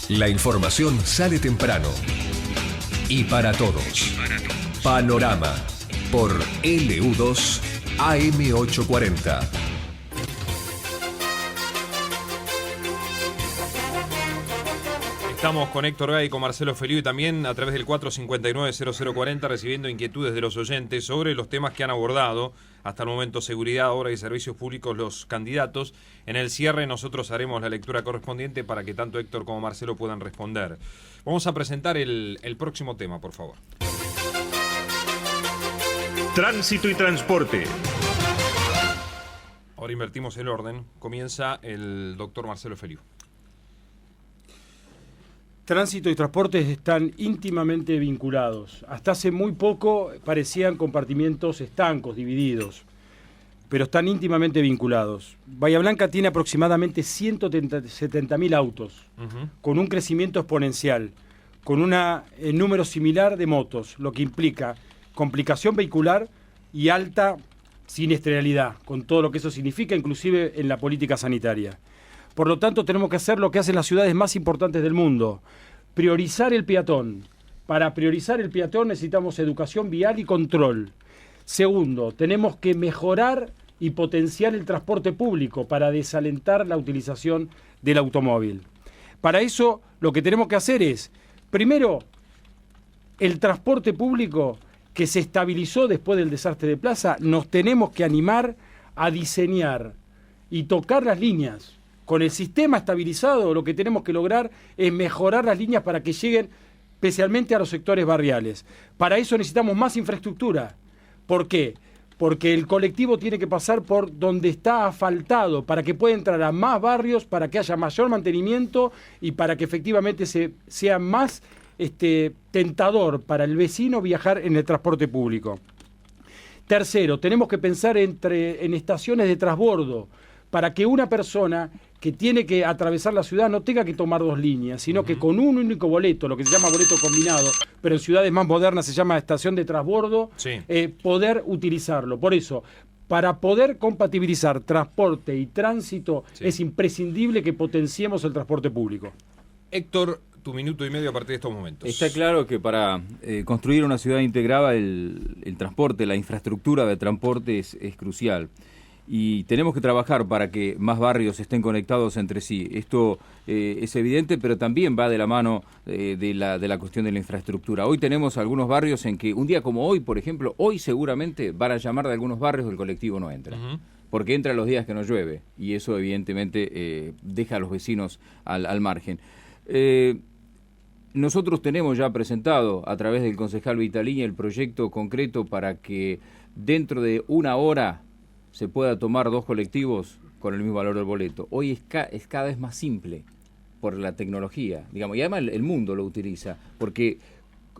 La información sale temprano y para todos. Panorama por LU2 AM840. Estamos con Héctor Gay y con Marcelo Feliu y también a través del 459-0040 recibiendo inquietudes de los oyentes sobre los temas que han abordado hasta el momento: seguridad, obra y servicios públicos, los candidatos. En el cierre nosotros haremos la lectura correspondiente para que tanto Héctor como Marcelo puedan responder. Vamos a presentar el próximo tema, por favor. Tránsito y transporte. Ahora invertimos el orden. Comienza el doctor Marcelo Feliu. Tránsito y transportes están íntimamente vinculados. Hasta hace muy poco parecían compartimientos estancos, divididos, pero están íntimamente vinculados. Bahía Blanca tiene aproximadamente 170.000 autos, con un crecimiento exponencial, con un número similar de motos, lo que implica complicación vehicular y alta siniestralidad, con todo lo que eso significa, inclusive en la política sanitaria. Por lo tanto, tenemos que hacer lo que hacen las ciudades más importantes del mundo: priorizar el peatón. Para priorizar el peatón necesitamos educación vial y control. Segundo, tenemos que mejorar y potenciar el transporte público para desalentar la utilización del automóvil. Para eso, lo que tenemos que hacer es, primero, el transporte público que se estabilizó después del desastre de Plaza, nos tenemos que animar a diseñar y tocar las líneas. Con el sistema estabilizado, lo que tenemos que lograr es mejorar las líneas para que lleguen especialmente a los sectores barriales. Para eso necesitamos más infraestructura. ¿Por qué? Porque el colectivo tiene que pasar por donde está asfaltado, para que pueda entrar a más barrios, para que haya mayor mantenimiento y para que efectivamente sea más tentador para el vecino viajar en el transporte público. Tercero, tenemos que pensar en estaciones de transbordo, para que una persona que tiene que atravesar la ciudad no tenga que tomar dos líneas, sino que con un único boleto, lo que se llama boleto combinado, pero en ciudades más modernas se llama estación de transbordo, sí, poder utilizarlo. Por eso, para poder compatibilizar transporte y tránsito, sí, es imprescindible que potenciemos el transporte público. Héctor, tu minuto y medio a partir de estos momentos. Está claro que para construir una ciudad integrada el transporte, la infraestructura de transporte es crucial. Y tenemos que trabajar para que más barrios estén conectados entre sí. Esto es evidente, pero también va de la mano de la cuestión de la infraestructura. Hoy tenemos algunos barrios en que un día como hoy, por ejemplo, hoy seguramente van a llamar de algunos barrios el colectivo no entra. Porque entra los días que no llueve y eso evidentemente deja a los vecinos al margen. Nosotros tenemos ya presentado a través del concejal Vitalini el proyecto concreto para que dentro de una hora se pueda tomar dos colectivos con el mismo valor del boleto. Hoy es cada vez más simple por la tecnología, digamos, y además el mundo lo utiliza, porque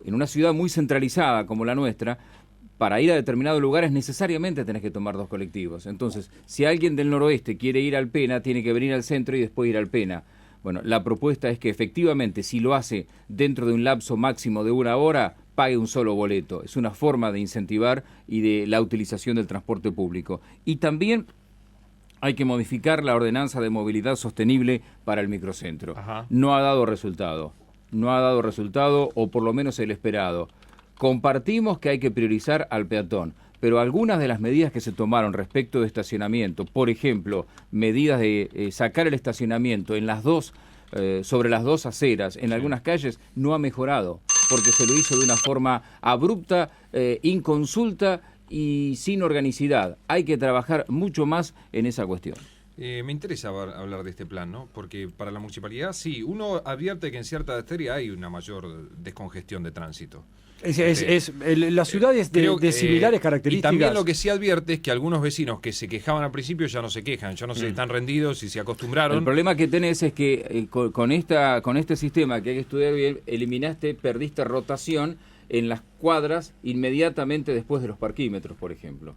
en una ciudad muy centralizada como la nuestra, para ir a determinados lugares necesariamente tenés que tomar dos colectivos. Entonces, si alguien del noroeste quiere ir al Pena, tiene que venir al centro y después ir al Pena. Bueno, la propuesta es que efectivamente, si lo hace dentro de un lapso máximo de una hora, pague un solo boleto. Es una forma de incentivar y de la utilización del transporte público. Y también hay que modificar la ordenanza de movilidad sostenible para el microcentro. No ha dado resultado. No ha dado resultado, o por lo menos el esperado. Compartimos que hay que priorizar al peatón, pero algunas de las medidas que se tomaron respecto de estacionamiento, por ejemplo, medidas de sacar el estacionamiento en sobre las dos aceras en algunas calles, no ha mejorado, porque se lo hizo de una forma abrupta, inconsulta y sin organicidad. Hay que trabajar mucho más en esa cuestión. Me interesa hablar de este plan, ¿no? Porque para la municipalidad, sí, uno advierte que en cierta arteria hay una mayor descongestión de tránsito. La ciudad es de similares características. Y también lo que sí advierte es que algunos vecinos que se quejaban al principio ya no se quejan, ya no se están rendidos y se acostumbraron. El problema que tenés es que con este sistema que hay que estudiar bien, perdiste rotación en las cuadras inmediatamente después de los parquímetros, por ejemplo.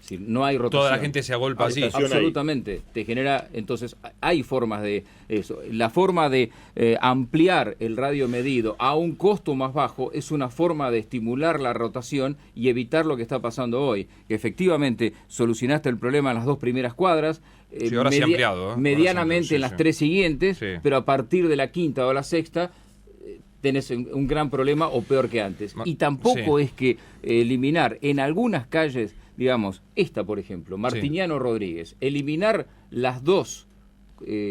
Si no hay rotación. Toda la gente se agolpa allí. Absolutamente. Te genera, entonces, hay formas de eso. La forma de ampliar el radio medido a un costo más bajo es una forma de estimular la rotación y evitar lo que está pasando hoy. Que efectivamente solucionaste el problema en las 2 primeras cuadras. Sí, ahora se ha ampliado. Medianamente en las 3 siguientes, Sí. pero a partir de la 5ª o la 6ª tenés un gran problema o peor que antes. Y tampoco es que eliminar en algunas calles, digamos, esta por ejemplo, Martiniano Rodríguez, eliminar las 2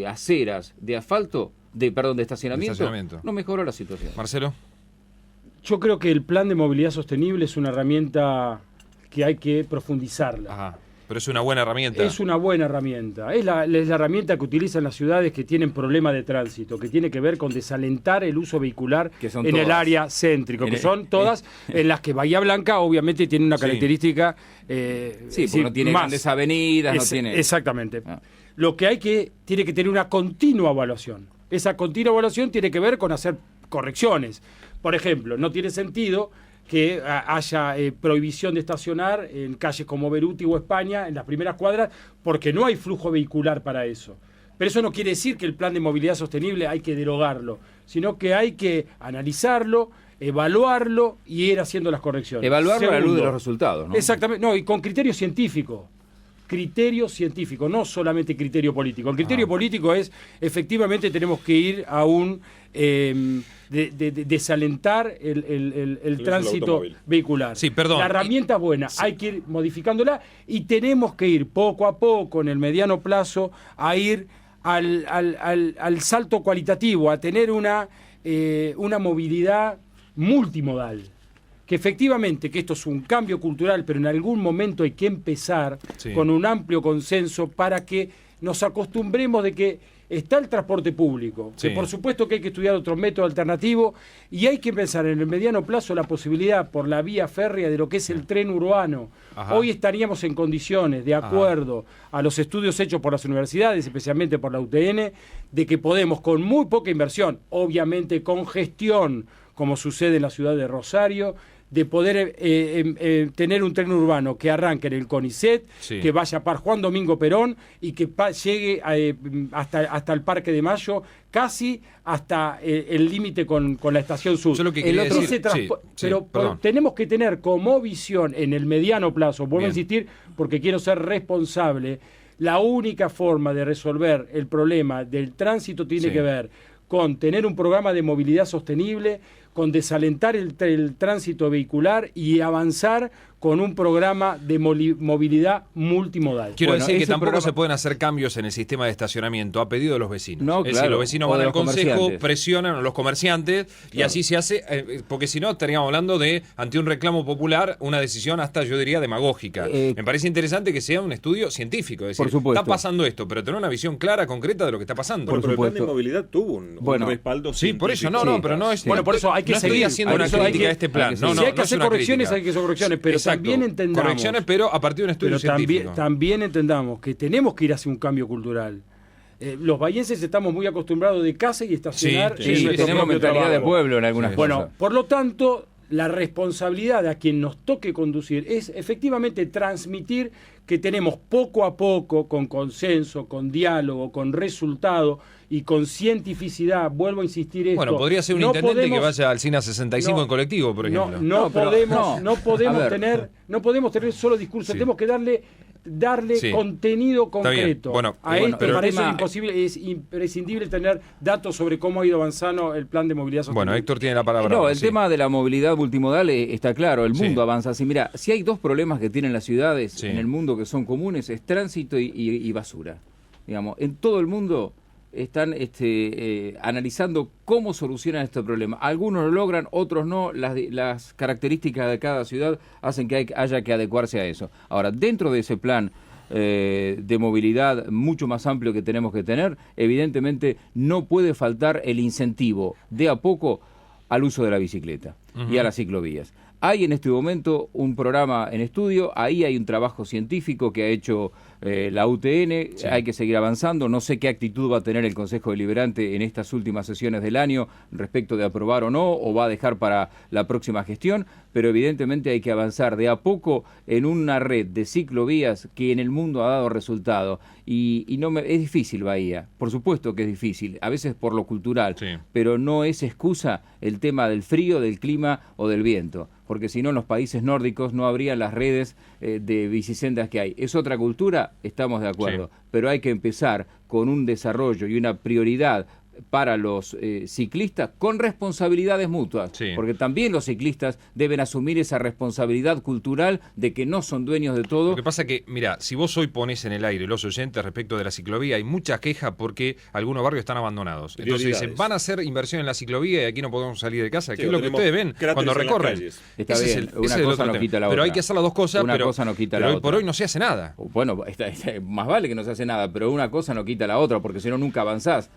aceras de asfalto, de estacionamiento, no mejoró la situación. Marcelo. Yo creo que el plan de movilidad sostenible es una herramienta que hay que profundizarla. Ajá. Pero es una buena herramienta. Es una buena herramienta. Es la herramienta que utilizan las ciudades que tienen problemas de tránsito, que tiene que ver con desalentar el uso vehicular en el área céntrico, que son todas en las que Bahía Blanca obviamente tiene una característica... porque no tiene grandes avenidas, no tiene... Exactamente. Lo que tiene que tener una continua evaluación. Esa continua evaluación tiene que ver con hacer correcciones. Por ejemplo, no tiene sentido que haya prohibición de estacionar en calles como Beruti o España, en las primeras cuadras, porque no hay flujo vehicular para eso. Pero eso no quiere decir que el plan de movilidad sostenible hay que derogarlo, sino que hay que analizarlo, evaluarlo y ir haciendo las correcciones. Evaluarlo a la luz de los resultados, ¿no? Exactamente, no, y con criterio científico. Criterio científico, no solamente criterio político. El criterio político es, efectivamente, tenemos que ir a un... desalentar el tránsito vehicular. Sí, perdón. La herramienta es buena, hay que ir modificándola y tenemos que ir poco a poco en el mediano plazo a ir al salto cualitativo, a tener una movilidad multimodal. Que efectivamente que esto es un cambio cultural, pero en algún momento hay que empezar con un amplio consenso para que nos acostumbremos de que está el transporte público, que por supuesto que hay que estudiar otros métodos alternativos y hay que pensar en el mediano plazo la posibilidad por la vía férrea de lo que es el tren urbano. Hoy estaríamos en condiciones, de acuerdo a los estudios hechos por las universidades, especialmente por la UTN, de que podemos con muy poca inversión, obviamente con gestión, como sucede en la ciudad de Rosario, de poder tener un tren urbano que arranque en el CONICET, que vaya para Juan Domingo Perón y que llegue hasta el Parque de Mayo, casi hasta el límite con la Estación Sur. Yo lo que quería decir, tenemos que tener como visión en el mediano plazo, vuelvo a insistir porque quiero ser responsable, la única forma de resolver el problema del tránsito tiene que ver con tener un programa de movilidad sostenible, con desalentar el tránsito vehicular y avanzar con un programa de movilidad multimodal. Quiero decir que tampoco se pueden hacer cambios en el sistema de estacionamiento a pedido de los vecinos. No, es decir, los vecinos van al consejo, presionan a los comerciantes y así se hace, porque si no estaríamos hablando de, ante un reclamo popular, una decisión hasta, yo diría, demagógica. Me parece interesante que sea un estudio científico, es decir, está pasando esto, pero tener una visión clara, concreta de lo que está pasando. Pero el plan de movilidad tuvo un respaldo científico. Sí, por eso, pero no es... Bueno, por eso hay que seguir haciendo una crítica a este plan. Si hay que hacer correcciones, hay que hacer correcciones, pero también entendamos... Correcciones, pero a partir de un estudio científico. También entendamos que tenemos que ir hacia un cambio cultural. Los bahienses estamos muy acostumbrados de casa y estacionar. Tenemos mentalidad de pueblo en algunas cosas. Bueno, por lo tanto, la responsabilidad a quien nos toque conducir es efectivamente transmitir que tenemos poco a poco, con consenso, con diálogo, con resultado y con cientificidad, vuelvo a insistir esto. Bueno, podría ser un intendente que vaya al CINA 65 en colectivo, por ejemplo. No podemos tener solo discurso, tenemos que darle contenido concreto. A esto es imprescindible tener datos sobre cómo ha ido avanzando el plan de movilidad sostenible. Bueno, Héctor tiene la palabra. El tema de la movilidad multimodal está claro, el mundo avanza así. Mira, si hay 2 problemas que tienen las ciudades en el mundo que son comunes, es tránsito y basura. Digamos, en todo el mundo están analizando cómo solucionan este problema. Algunos lo logran, otros no. Las características de cada ciudad hacen que haya que adecuarse a eso. Ahora, dentro de ese plan de movilidad mucho más amplio que tenemos que tener, evidentemente no puede faltar el incentivo de a poco al uso de la bicicleta y a las ciclovías. Hay en este momento un programa en estudio, ahí hay un trabajo científico que ha hecho la UTN, hay que seguir avanzando. No sé qué actitud va a tener el Consejo Deliberante en estas últimas sesiones del año respecto de aprobar o no, o va a dejar para la próxima gestión, pero evidentemente hay que avanzar de a poco en una red de ciclovías que en el mundo ha dado resultado. Y no es difícil, Bahía, por supuesto que es difícil, a veces por lo cultural, pero no es excusa el tema del frío, del clima o del viento, porque si no en los países nórdicos no habría las redes de bicisendas que hay. ¿Es otra cultura? Estamos de acuerdo, pero hay que empezar con un desarrollo y una prioridad para los ciclistas con responsabilidades mutuas, porque también los ciclistas deben asumir esa responsabilidad cultural de que no son dueños de todo. Lo que pasa que, mira, si vos hoy pones en el aire los oyentes respecto de la ciclovía, hay mucha queja porque algunos barrios están abandonados. Entonces dicen, van a hacer inversión en la ciclovía y aquí no podemos salir de casa, que es lo que ustedes ven cuando recorren. Está bien, una cosa no quita la otra. Pero hay que hacer las dos cosas, una cosa no quita la hoy otra. Por hoy no se hace nada. Bueno, más vale que no se hace nada, pero una cosa no quita la otra, porque si no nunca avanzás.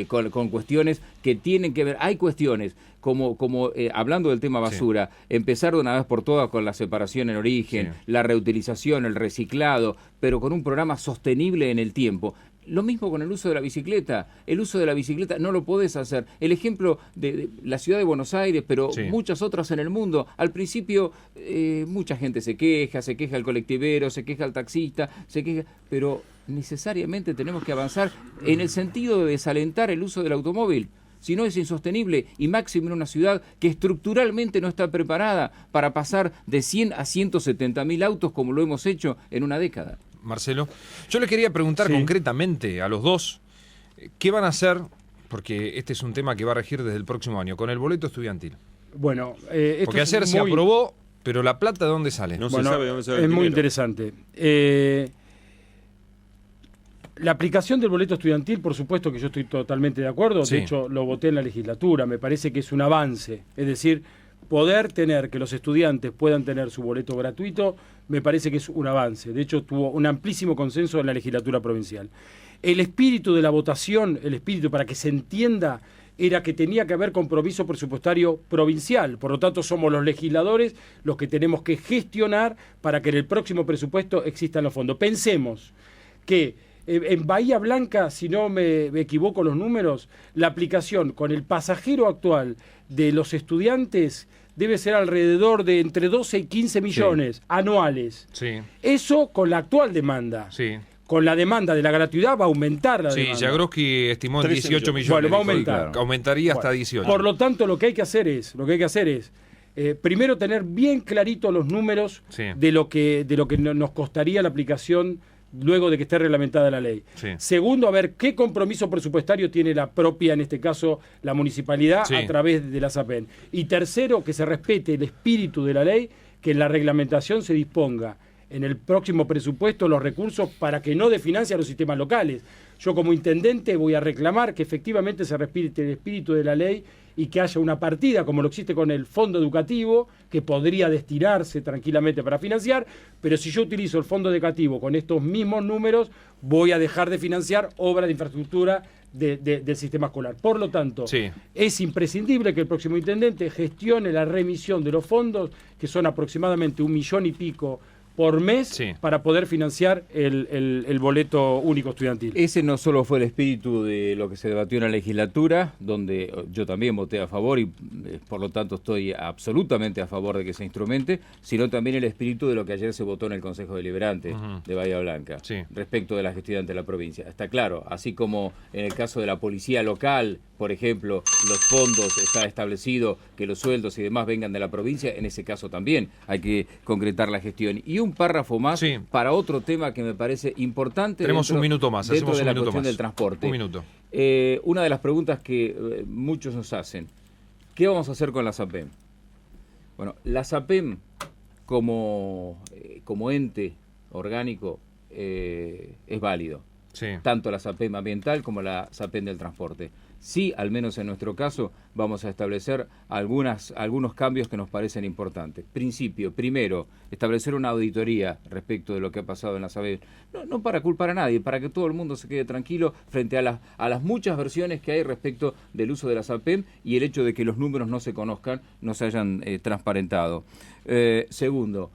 Con cuestiones que tienen que ver, hay cuestiones como hablando del tema basura, empezar de una vez por todas con la separación en origen, la reutilización, el reciclado, pero con un programa sostenible en el tiempo. Lo mismo con el uso de la bicicleta. El uso de la bicicleta no lo podés hacer. El ejemplo de la ciudad de Buenos Aires, pero muchas otras en el mundo. Al principio mucha gente se queja el colectivero, se queja el taxista, pero necesariamente tenemos que avanzar en el sentido de desalentar el uso del automóvil. Si no, es insostenible, y máximo en una ciudad que estructuralmente no está preparada para pasar de 100 a 170.000 autos como lo hemos hecho en una década. Marcelo, yo le quería preguntar concretamente a los dos, ¿qué van a hacer? Porque este es un tema que va a regir desde el próximo año, con el boleto estudiantil. Bueno, porque ayer se aprobó, pero la plata ¿de dónde sale? No se sabe de dónde sale. Es muy interesante. La aplicación del boleto estudiantil, por supuesto que yo estoy totalmente de acuerdo, de hecho lo voté en la legislatura, me parece que es un avance, es decir, poder tener que los estudiantes puedan tener su boleto gratuito, me parece que es un avance, de hecho tuvo un amplísimo consenso en la legislatura provincial. El espíritu de la votación, el espíritu para que se entienda, era que tenía que haber compromiso presupuestario provincial, por lo tanto somos los legisladores los que tenemos que gestionar para que en el próximo presupuesto existan los fondos. Pensemos que en Bahía Blanca, si no me equivoco los números, la aplicación con el pasajero actual de los estudiantes debe ser alrededor de entre 12 y 15 millones anuales. Eso con la actual demanda. Con la demanda de la gratuidad va a aumentar la demanda. Jagroski estimó en 18 millones. Bueno, va a aumentar. Aumentaría hasta 18. Por lo tanto, lo que hay que hacer es primero tener bien clarito los números de lo que nos costaría la aplicación luego de que esté reglamentada la ley. Segundo, a ver qué compromiso presupuestario tiene la propia, en este caso, la municipalidad a través de la SAPEN. Y tercero, que se respete el espíritu de la ley, que en la reglamentación se disponga en el próximo presupuesto los recursos para que no desfinancie a los sistemas locales. Yo como intendente voy a reclamar que efectivamente se respete el espíritu de la ley y que haya una partida, como lo existe con el fondo educativo, que podría destinarse tranquilamente para financiar, pero si yo utilizo el fondo educativo con estos mismos números, voy a dejar de financiar obras de infraestructura del sistema escolar. Por lo tanto, es imprescindible que el próximo intendente gestione la remisión de los fondos, que son aproximadamente 1 millón y pico por mes, para poder financiar el boleto único estudiantil. Ese no solo fue el espíritu de lo que se debatió en la legislatura, donde yo también voté a favor y por lo tanto estoy absolutamente a favor de que se instrumente, sino también el espíritu de lo que ayer se votó en el Consejo Deliberante de Bahía Blanca, respecto de las estudiantes de la provincia. Está claro, así como en el caso de la policía local, por ejemplo, los fondos, está establecido que los sueldos y demás vengan de la provincia, en ese caso también hay que concretar la gestión. Y un párrafo más para otro tema que me parece importante. Tenemos un minuto más, dentro hacemos de un la minuto cuestión más. del transporte. Un minuto. Una de las preguntas que muchos nos hacen, ¿qué vamos a hacer con la SAPEM? Bueno, la SAPEM como ente orgánico es válido. Tanto la SAPEM ambiental como la SAPEM del transporte. Sí, al menos en nuestro caso, vamos a establecer algunos cambios que nos parecen importantes. Primero, establecer una auditoría respecto de lo que ha pasado en la SAPEM. No para culpar a nadie, para que todo el mundo se quede tranquilo frente a las muchas versiones que hay respecto del uso de la SAPEM y el hecho de que los números no se conozcan, no se hayan transparentado. Segundo,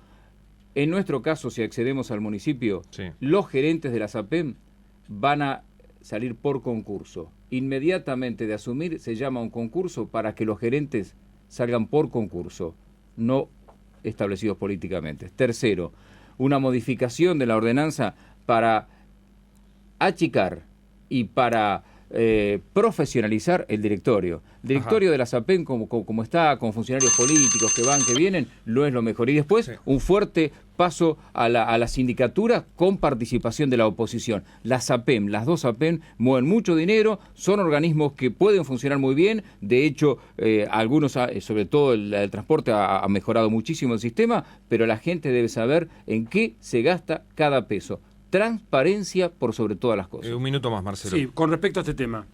En nuestro caso, si accedemos al municipio, Sí. los gerentes de la SAPEM van a salir por concurso. Inmediatamente de asumir se llama un concurso para que los gerentes salgan por concurso, no establecidos políticamente. Tercero, una modificación de la ordenanza para achicar y para profesionalizar el directorio. El directorio de la SAPEM, como está, con funcionarios políticos que van, que vienen, no es lo mejor. Y después, un fuerte paso a la sindicatura con participación de la oposición. La SAPEM, las dos SAPEM mueven mucho dinero, son organismos que pueden funcionar muy bien. De hecho, algunos, sobre todo el transporte, ha mejorado muchísimo el sistema, pero la gente debe saber en qué se gasta cada peso. Transparencia por sobre todas las cosas. Un minuto más, Marcelo. Sí, con respecto a este tema.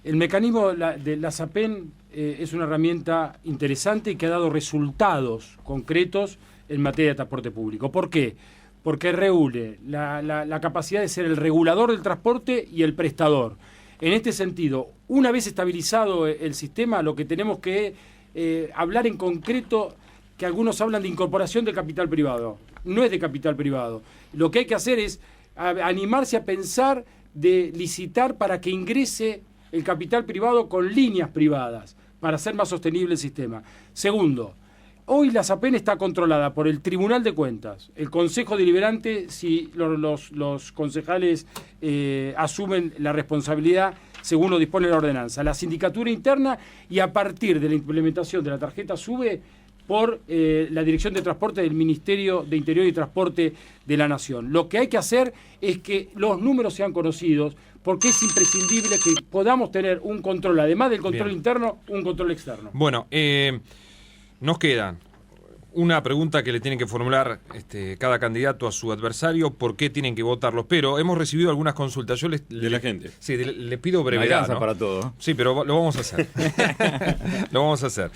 El mecanismo de la SAPEM es una herramienta interesante y que ha dado resultados concretos en materia de transporte público. ¿Por qué? Porque reúne la capacidad de ser el regulador del transporte y el prestador. En este sentido, una vez estabilizado el sistema, lo que tenemos que hablar en concreto, que algunos hablan de incorporación del capital privado. No es de capital privado. Lo que hay que hacer es animarse a pensar de licitar para que ingrese el capital privado con líneas privadas, para hacer más sostenible el sistema. Segundo, hoy la SAPEM está controlada por el Tribunal de Cuentas, el Consejo Deliberante, si los concejales asumen la responsabilidad según lo dispone la ordenanza, la sindicatura interna, y a partir de la implementación de la tarjeta SUBE por la Dirección de Transporte del Ministerio de Interior y Transporte de la Nación. Lo que hay que hacer es que los números sean conocidos, porque es imprescindible que podamos tener un control, además del control interno, un control externo. Bueno, nos quedan una pregunta que le tienen que formular cada candidato a su adversario, por qué tienen que votarlos, pero hemos recibido algunas consultas. Yo de la gente. Sí, le pido brevedad, ¿no? Para todo. Sí, pero lo vamos a hacer. Lo vamos a hacer.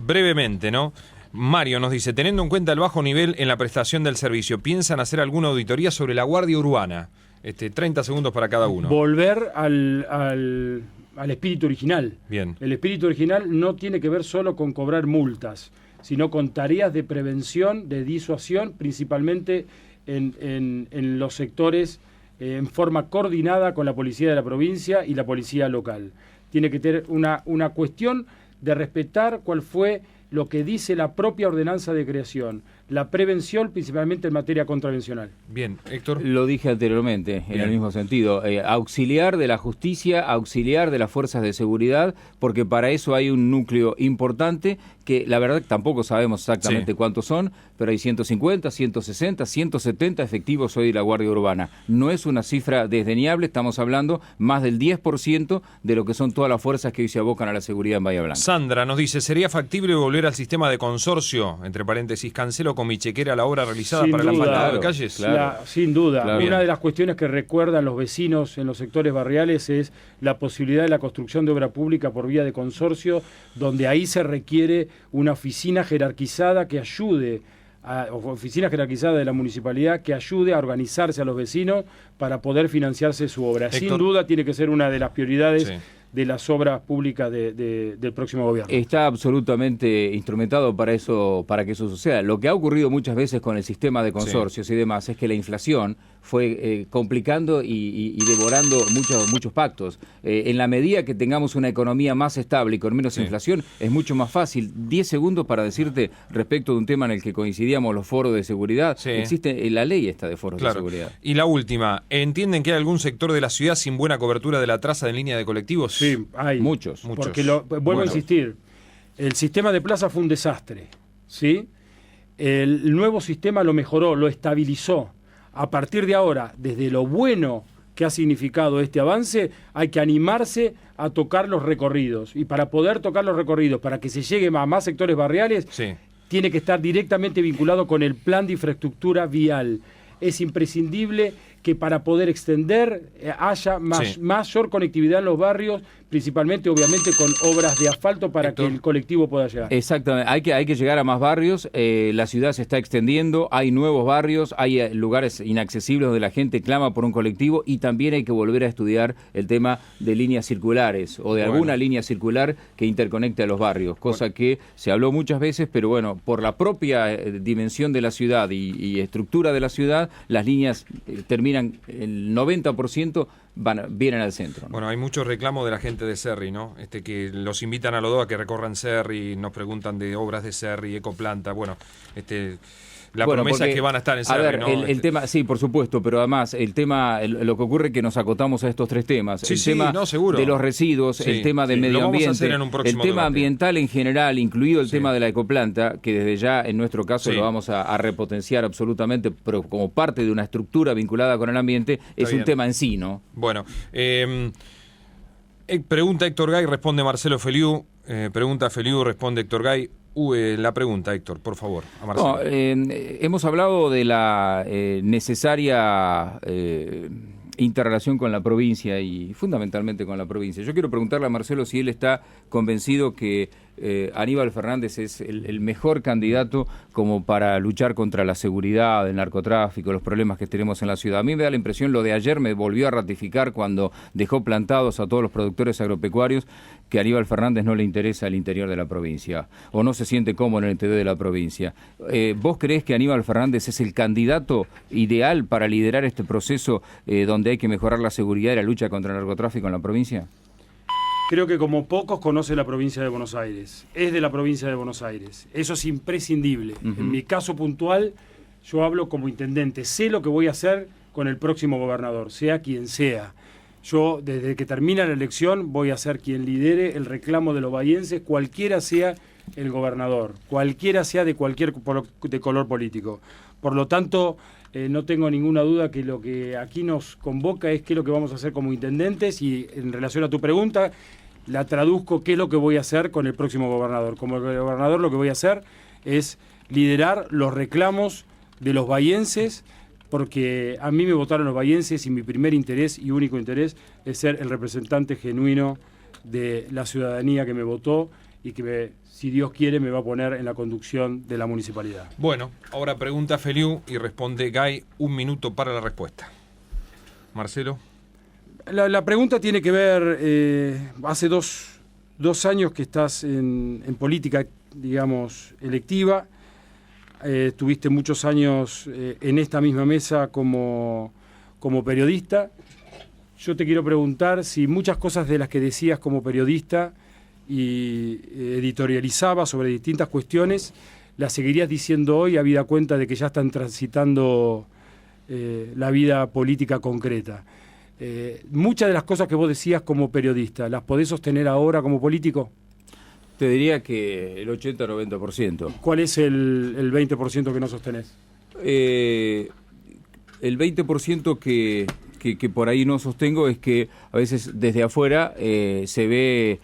Brevemente, ¿no? Mario nos dice, teniendo en cuenta el bajo nivel en la prestación del servicio, ¿piensan hacer alguna auditoría sobre la Guardia Urbana? 30 segundos para cada uno. Volver al espíritu original. Bien. El espíritu original no tiene que ver solo con cobrar multas, sino con tareas de prevención, de disuasión, principalmente en los sectores en forma coordinada con la policía de la provincia y la policía local. Tiene que tener una cuestión de respetar cuál fue lo que dice la propia ordenanza de creación, la prevención principalmente en materia contravencional. Bien, Héctor. Lo dije anteriormente, en el mismo sentido, auxiliar de la justicia, auxiliar de las fuerzas de seguridad, porque para eso hay un núcleo importante que la verdad tampoco sabemos exactamente cuántos son, pero hay 150, 160, 170 efectivos hoy de la Guardia Urbana. No es una cifra desdeñable, estamos hablando más del 10% de lo que son todas las fuerzas que hoy se abocan a la seguridad en Bahía Blanca. Sandra nos dice, ¿sería factible volver al sistema de consorcio, entre paréntesis, cancelo con mi chequera la obra realizada Sin para duda, el asfaltado de claro, calles? claro. Sin duda. Claro. Una de las cuestiones que recuerdan los vecinos en los sectores barriales es la posibilidad de la construcción de obra pública por vía de consorcio, donde ahí se requiere una oficina jerarquizada que ayude, oficina jerarquizada de la municipalidad que ayude a organizarse a los vecinos para poder financiarse su obra. Héctor. Sin duda tiene que ser una de las prioridades Sí. de las obras públicas del próximo gobierno. Está absolutamente instrumentado para que eso suceda. Lo que ha ocurrido muchas veces con el sistema de consorcios y demás es que la inflación fue complicando y devorando muchos pactos. En la medida que tengamos una economía más estable y con menos inflación, es mucho más fácil. 10 segundos para decirte respecto de un tema en el que coincidíamos los foros de seguridad. Sí. Existe la ley esta de foros de seguridad. Y la última, ¿entienden que hay algún sector de la ciudad sin buena cobertura de la traza en línea de colectivos? Sí, hay. Muchos. Porque vuelvo a insistir, el sistema de plaza fue un desastre, ¿sí? El nuevo sistema lo mejoró, lo estabilizó. A partir de ahora, desde lo bueno que ha significado este avance, hay que animarse a tocar los recorridos. Y para poder tocar los recorridos, para que se llegue a más sectores barriales, tiene que estar directamente vinculado con el plan de infraestructura vial. Es imprescindible que para poder extender haya mayor conectividad en los barrios, principalmente obviamente con obras de asfalto para que el colectivo pueda llegar. Exactamente, hay que llegar a más barrios, la ciudad se está extendiendo, hay nuevos barrios, hay lugares inaccesibles donde la gente clama por un colectivo, y también hay que volver a estudiar el tema de líneas circulares o de alguna línea circular que interconecte a los barrios, cosa que se habló muchas veces, pero bueno, por la propia dimensión de la ciudad y estructura de la ciudad, las líneas terminan el 90% vienen al centro, ¿no? Bueno, hay mucho reclamo de la gente de Cerri, ¿no? Que los invitan a los dos a que recorran Cerri, nos preguntan de obras de Cerri, Ecoplanta, bueno, la promesa es que van a estar en Cerri, a ver, ¿no? El tema, sí, por supuesto, pero además el tema, lo que ocurre es que nos acotamos a estos tres temas. Sí, el tema seguro. de los residuos, el tema de medio ambiente, el tema ambiental en general, incluido el tema de la ecoplanta, que desde ya en nuestro caso lo vamos a repotenciar absolutamente, pero como parte de una estructura vinculada con el ambiente, es un tema en sí, ¿no? Bueno, pregunta Héctor Gay, responde Marcelo Feliú, pregunta Feliú, responde Héctor Gay. La pregunta, Héctor, por favor, a Marcelo. No, hemos hablado de la necesaria interrelación con la provincia y fundamentalmente con la provincia. Yo quiero preguntarle a Marcelo si él está convencido que Aníbal Fernández es el mejor candidato como para luchar contra la seguridad, el narcotráfico, los problemas que tenemos en la ciudad. A mí me da la impresión, lo de ayer me volvió a ratificar cuando dejó plantados a todos los productores agropecuarios, que a Aníbal Fernández no le interesa el interior de la provincia o no se siente cómodo en el interior de la provincia. ¿Vos creés que Aníbal Fernández es el candidato ideal para liderar este proceso donde hay que mejorar la seguridad y la lucha contra el narcotráfico en la provincia? Creo que como pocos conoce la provincia de Buenos Aires. Es de la provincia de Buenos Aires. Eso es imprescindible. En mi caso puntual, yo hablo como intendente. Sé lo que voy a hacer con el próximo gobernador, sea quien sea. Yo, desde que termina la elección, voy a ser quien lidere el reclamo de los bahienses, cualquiera sea el gobernador, cualquiera sea de de color político. Por lo tanto, no tengo ninguna duda que lo que aquí nos convoca es qué es lo que vamos a hacer como intendentes, y en relación a tu pregunta, la traduzco qué es lo que voy a hacer con el próximo gobernador. Como gobernador lo que voy a hacer es liderar los reclamos de los bahienses, porque a mí me votaron los bahienses y mi primer interés y único interés es ser el representante genuino de la ciudadanía que me votó y que, si Dios quiere, me va a poner en la conducción de la municipalidad. Bueno, ahora pregunta Feliú y responde Gay, 1 minuto para la respuesta. Marcelo. La pregunta tiene que ver, hace dos años que estás en política, digamos, electiva. Tuviste muchos años en esta misma mesa como periodista. Yo te quiero preguntar si muchas cosas de las que decías como periodista y editorializaba sobre distintas cuestiones, las seguirías diciendo hoy, habida cuenta de que ya están transitando la vida política concreta. Muchas de las cosas que vos decías como periodista, ¿las podés sostener ahora como político? Te diría que el 80-90%. ¿Cuál es el 20% que no sostenés? El 20% que por ahí no sostengo es que a veces desde afuera se ve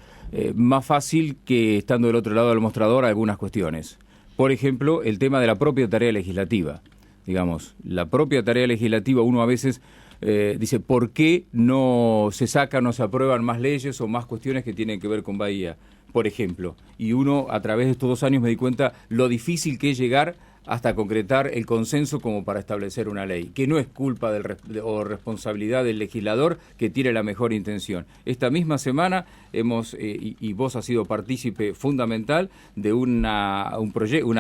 más fácil que estando del otro lado del mostrador algunas cuestiones. Por ejemplo, el tema de la propia tarea legislativa. Digamos, la propia tarea legislativa, uno a veces dice, ¿por qué no se sacan o se aprueban más leyes o más cuestiones que tienen que ver con Bahía? Por ejemplo, y uno a través de estos 2 años me di cuenta lo difícil que es llegar hasta concretar el consenso como para establecer una ley, que no es culpa o responsabilidad del legislador que tiene la mejor intención. Esta misma semana hemos, y vos has sido partícipe fundamental de una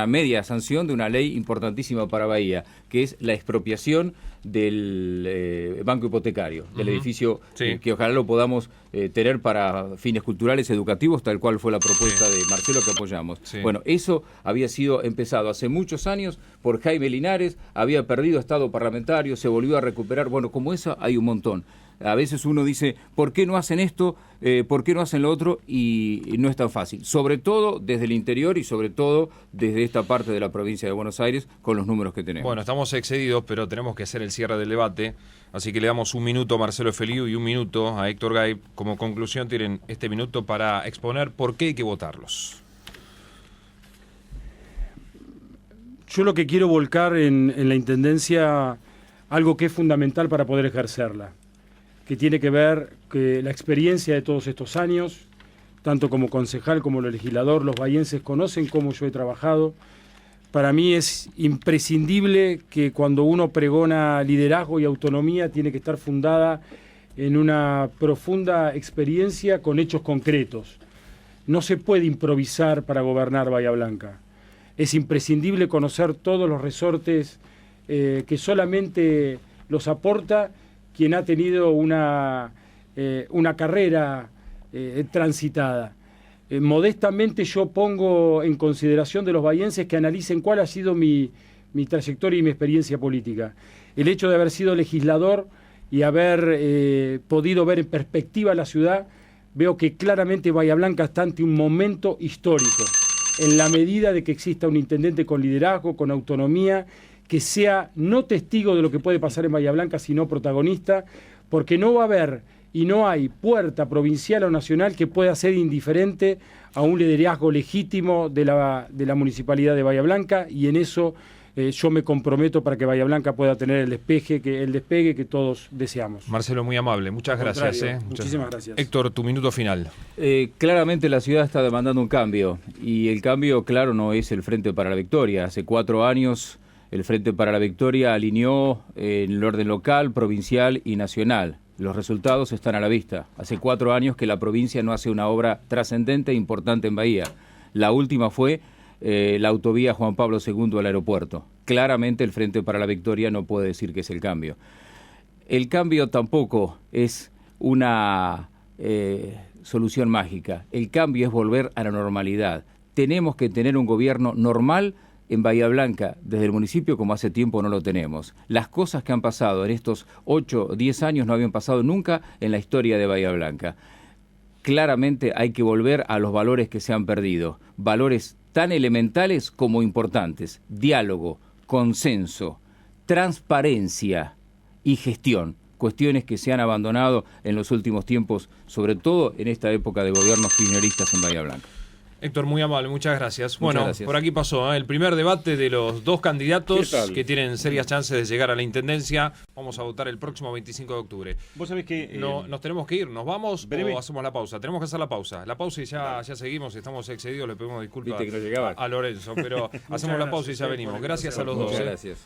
media sanción de una ley importantísima para Bahía, que es la expropiación del banco hipotecario, del edificio, que ojalá lo podamos tener para fines culturales, educativos, tal cual fue la propuesta de Marcelo que apoyamos. Bueno, eso había sido empezado hace muchos años por Jaime Linares, había perdido estado parlamentario, se volvió a recuperar. Bueno, como esa hay un montón. A veces uno dice, ¿por qué no hacen esto? ¿Por qué no hacen lo otro? Y no es tan fácil. Sobre todo desde el interior y sobre todo desde esta parte de la provincia de Buenos Aires con los números que tenemos. Bueno, estamos excedidos, pero tenemos que hacer el cierre del debate. Así que le damos 1 minuto a Marcelo Feliú y 1 minuto a Héctor Gay. Como conclusión tienen este minuto para exponer por qué hay que votarlos. Yo lo que quiero volcar en la Intendencia algo que es fundamental para poder ejercerla, que tiene que ver que la experiencia de todos estos años, tanto como concejal como legislador, los bahienses conocen cómo yo he trabajado. Para mí es imprescindible que cuando uno pregona liderazgo y autonomía tiene que estar fundada en una profunda experiencia con hechos concretos. No se puede improvisar para gobernar Bahía Blanca. Es imprescindible conocer todos los resortes que solamente los aporta quien ha tenido una carrera transitada. Modestamente yo pongo en consideración de los bahienses que analicen cuál ha sido mi trayectoria y mi experiencia política. El hecho de haber sido legislador y haber podido ver en perspectiva la ciudad, veo que claramente Bahía Blanca está ante un momento histórico, en la medida de que exista un intendente con liderazgo, con autonomía, que sea no testigo de lo que puede pasar en Bahía Blanca, sino protagonista, porque no va a haber y no hay puerta provincial o nacional que pueda ser indiferente a un liderazgo legítimo de la Municipalidad de Bahía Blanca, y en eso yo me comprometo para que Bahía Blanca pueda tener el despegue que todos deseamos. Marcelo, muy amable, muchas gracias. Muchísimas gracias. Héctor, tu minuto final. Claramente la ciudad está demandando un cambio, y el cambio, claro, no es el Frente para la Victoria. Hace 4 años el Frente para la Victoria alineó en el orden local, provincial y nacional. Los resultados están a la vista. Hace 4 años que la provincia no hace una obra trascendente e importante en Bahía. La última fue la autovía Juan Pablo II al aeropuerto. Claramente el Frente para la Victoria no puede decir que es el cambio. El cambio tampoco es una solución mágica. El cambio es volver a la normalidad. Tenemos que tener un gobierno normal en Bahía Blanca, desde el municipio, como hace tiempo no lo tenemos. Las cosas que han pasado en estos 8 o 10 años no habían pasado nunca en la historia de Bahía Blanca. Claramente hay que volver a los valores que se han perdido, valores tan elementales como importantes: diálogo, consenso, transparencia y gestión. Cuestiones que se han abandonado en los últimos tiempos, sobre todo en esta época de gobiernos kirchneristas en Bahía Blanca. Héctor, muy amable, muchas gracias. Muchas gracias. Por aquí pasó el primer debate de los 2 candidatos que tienen serias chances de llegar a la intendencia. Vamos a votar el próximo 25 de octubre. Vos sabés que... Nos tenemos que ir, ¿nos vamos breve. o hacemos la pausa? Tenemos que hacer la pausa. La pausa y ya seguimos, estamos excedidos, le pedimos disculpas Viste que no a Lorenzo, pero hacemos la pausa y ya venimos. Gracias a los dos. Muchas gracias.